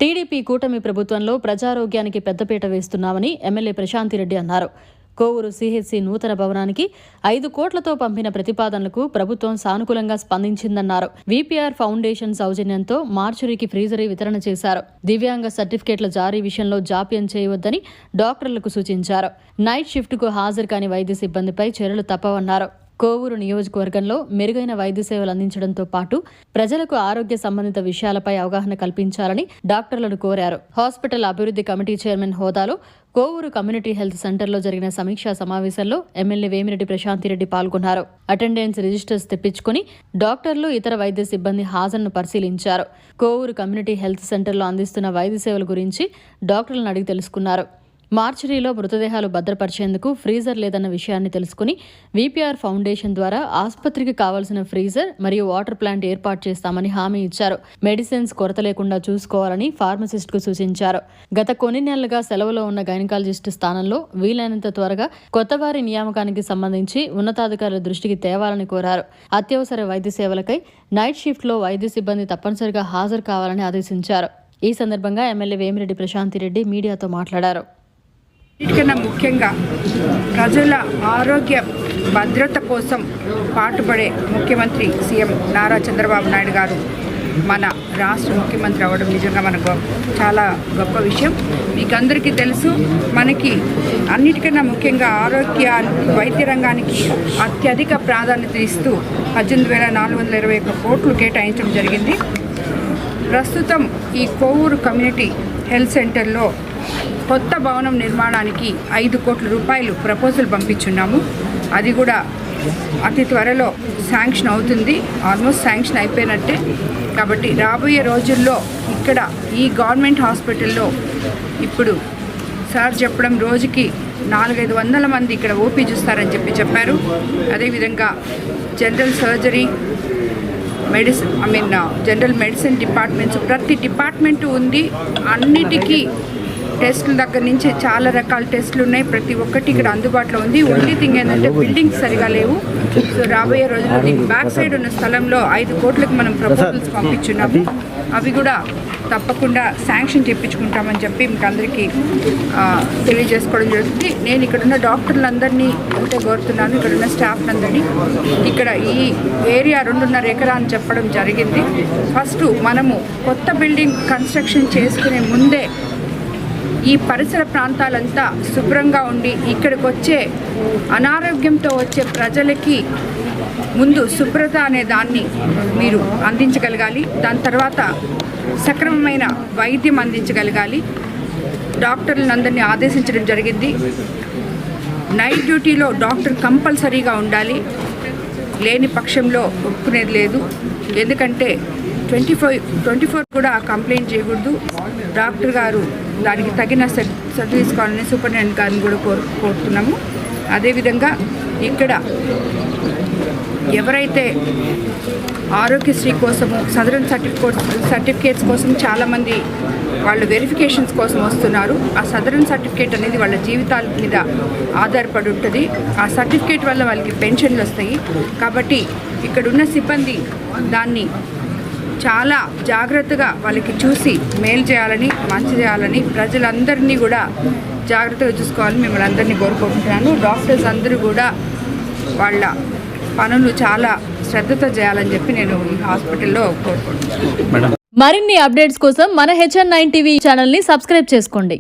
TDP కూటమి ప్రభుత్వంలో ప్రజారోగ్యానికి పెద్దపీట వేస్తున్నామని ఎమ్మెల్యే ప్రశాంతిరెడ్డి అన్నారు. కోవూరు సిహెచ్సి నూతన భవనానికి 5 కోట్లతో పంపిన ప్రతిపాదనలకు ప్రభుత్వం సానుకూలంగా స్పందించిందన్నారు. వీపీఆర్ ఫౌండేషన్ సౌజన్యంతో మార్చురీకి ఫ్రీజరీ వితరణ చేశారు. దివ్యాంగ సర్టిఫికేట్ల జారీ విషయంలో జాప్యం చేయవద్దని డాక్టర్లకు సూచించారు. నైట్ షిఫ్ట్కు హాజరు కాని వైద్య సిబ్బందిపై చర్యలు తప్పవన్నారు. కోవూరు నియోజకవర్గంలో మెరుగైన వైద్య సేవలు అందించడంతో పాటు ప్రజలకు ఆరోగ్య సంబంధిత విషయాలపై అవగాహన కల్పించాలని డాక్టర్లను కోరారు. హాస్పిటల్ అభివృద్ధి కమిటీ చైర్మన్ హోదాలో కోవూరు కమ్యూనిటీ హెల్త్ సెంటర్లో జరిగిన సమీక్షా సమావేశంలో ఎమ్మెల్యే వేమిరెడ్డి ప్రశాంతిరెడ్డి పాల్గొన్నారు. అటెండెన్స్ రిజిస్టర్స్ తెప్పించుకుని డాక్టర్లు ఇతర వైద్య సిబ్బంది హాజరును పరిశీలించారు. కోవూరు కమ్యూనిటీ హెల్త్ సెంటర్లో అందిస్తున్న వైద్య సేవల గురించి డాక్టర్లను అడిగి తెలుసుకున్నారు. మార్చురీలో మృతదేహాలు భద్రపరిచేందుకు ఫ్రీజర్ లేదన్న విషయాన్ని తెలుసుకుని వీపీఆర్ ఫౌండేషన్ ద్వారా ఆసుపత్రికి కావాల్సిన ఫ్రీజర్ మరియు వాటర్ ప్లాంట్ ఏర్పాటు చేస్తామని హామీ ఇచ్చారు. మెడిసిన్స్ కొరత లేకుండా చూసుకోవాలని ఫార్మసిస్ట్కు సూచించారు. గత కొన్ని నెలలుగా సెలవులో ఉన్న గైనకాలజిస్ట్ స్థానంలో వీలైనంత త్వరగా కొత్తవారి నియామకానికి సంబంధించి ఉన్నతాధికారుల దృష్టికి తేవాలని కోరారు. అత్యవసర వైద్య సేవలకై నైట్ షిఫ్ట్లో వైద్య సిబ్బంది తప్పనిసరిగా హాజరు కావాలని ఆదేశించారు. ఈ సందర్భంగా ఎమ్మెల్యే వేమిరెడ్డి ప్రశాంతిరెడ్డి మీడియాతో మాట్లాడారు. వీటికన్నా ముఖ్యంగా ప్రజల ఆరోగ్య భద్రత కోసం పాటుపడే ముఖ్యమంత్రి సీఎం నారా చంద్రబాబు నాయుడు గారు మన రాష్ట్ర ముఖ్యమంత్రి అవ్వడం నిజంగా మనకు చాలా గొప్ప విషయం. మీకు అందరికీ తెలుసు, మనకి అన్నిటికన్నా ముఖ్యంగా వైద్య రంగానికి అత్యధిక ప్రాధాన్యత ఇస్తూ 18,421 కోట్లు కేటాయించడం జరిగింది. ప్రస్తుతం ఈ కోవూరు కమ్యూనిటీ హెల్త్ సెంటర్లో కొత్త భవనం నిర్మాణానికి 5 కోట్ల రూపాయలు ప్రపోజల్ పంపించున్నాము. అది కూడా అతి త్వరలో శాంక్షన్ అవుతుంది. ఆల్మోస్ట్ శాంక్షన్ అయిపోయినట్టే. కాబట్టి రాబోయే రోజుల్లో ఇక్కడ ఈ గవర్నమెంట్ హాస్పిటల్లో ఇప్పుడు సార్ చెప్పడం రోజుకి 400-500 మంది ఇక్కడ ఓపీ చూస్తారని చెప్పారు. అదేవిధంగా general surgery, general medicine departments, ప్రతి డిపార్ట్మెంటు ఉంది. అన్నిటికీ టెస్టుల దగ్గర నుంచి చాలా రకాల టెస్టులు ఉన్నాయి. ప్రతి ఒక్కటి ఇక్కడ అందుబాటులో ఉంది. ఓన్లీ థింగ్ ఏంటంటే బిల్డింగ్స్ సరిగా లేవు. సో రాబోయే రోజుల్లో దీనికి బ్యాక్ సైడ్ ఉన్న స్థలంలో 5 కోట్లకు మనం ప్రపోజల్స్ పంపించున్నాము. అవి కూడా తప్పకుండా శాంక్షన్ చేయించుకుంటామని చెప్పి మీకు అందరికీ తెలియజేసుకోవడం జరుగుతుంది. నేను ఇక్కడున్న డాక్టర్లందరినీ ఒకటే కోరుతున్నాను, ఇక్కడున్న స్టాఫ్లందరినీ. ఇక్కడ ఈ ఏరియా 2.5 ఎకరా అని చెప్పడం జరిగింది. ఫస్ట్ మనము కొత్త బిల్డింగ్ కన్స్ట్రక్షన్ చేసుకునే ముందే ఈ పరిసర ప్రాంతాలంతా శుభ్రంగా ఉండి ఇక్కడికి వచ్చే అనారోగ్యంతో వచ్చే ప్రజలకి ముందు శుభ్రత అనే దాన్ని మీరు అందించగలగాలి. దాని తర్వాత సక్రమమైన వైద్యం అందించగలగాలి. డాక్టర్లందరినీ ఆదేశించడం జరిగింది. నైట్ డ్యూటీలో డాక్టర్ కంపల్సరీగా ఉండాలి. లేని పక్షంలో ఒప్పుకునేది లేదు. ఎందుకంటే 24 కూడా కంప్లైంట్ చేయకూడదు. డాక్టర్ గారు దానికి తగిన సర్వీస్ కావాలని సూపరింటెండెంట్ గారిని కూడా కోరుతున్నాము. అదేవిధంగా ఇక్కడ ఎవరైతే ఆరోగ్యశ్రీ కోసము సదరన్ సర్టిఫికేట్స్ కోసం చాలామంది వాళ్ళు వెరిఫికేషన్స్ కోసం వస్తున్నారు. ఆ సదరన్ సర్టిఫికేట్ అనేది వాళ్ళ జీవితాల మీద ఆధారపడి ఉంటుంది. ఆ సర్టిఫికేట్ వల్ల వాళ్ళకి పెన్షన్లు వస్తాయి. కాబట్టి ఇక్కడున్న సిబ్బంది దాన్ని చాలా జాగ్రత్తగా వాళ్ళకి చూసి మేలు చేయాలని, మంచి చేయాలని, ప్రజలందరినీ కూడా జాగ్రత్తగా చూసుకోవాలని మిమ్మల్ని అందరినీ కోరుకుంటున్నాను. డాక్టర్స్ అందరూ కూడా వాళ్ళ పనులు చాలా శ్రద్ధతో చేయాలని చెప్పి నేను ఈ హాస్పిటల్లో కోరుకుంటున్నాను. మరిన్ని అప్డేట్స్ కోసం మన HN9 టీవీ ఛానల్ని సబ్స్క్రైబ్ చేసుకోండి.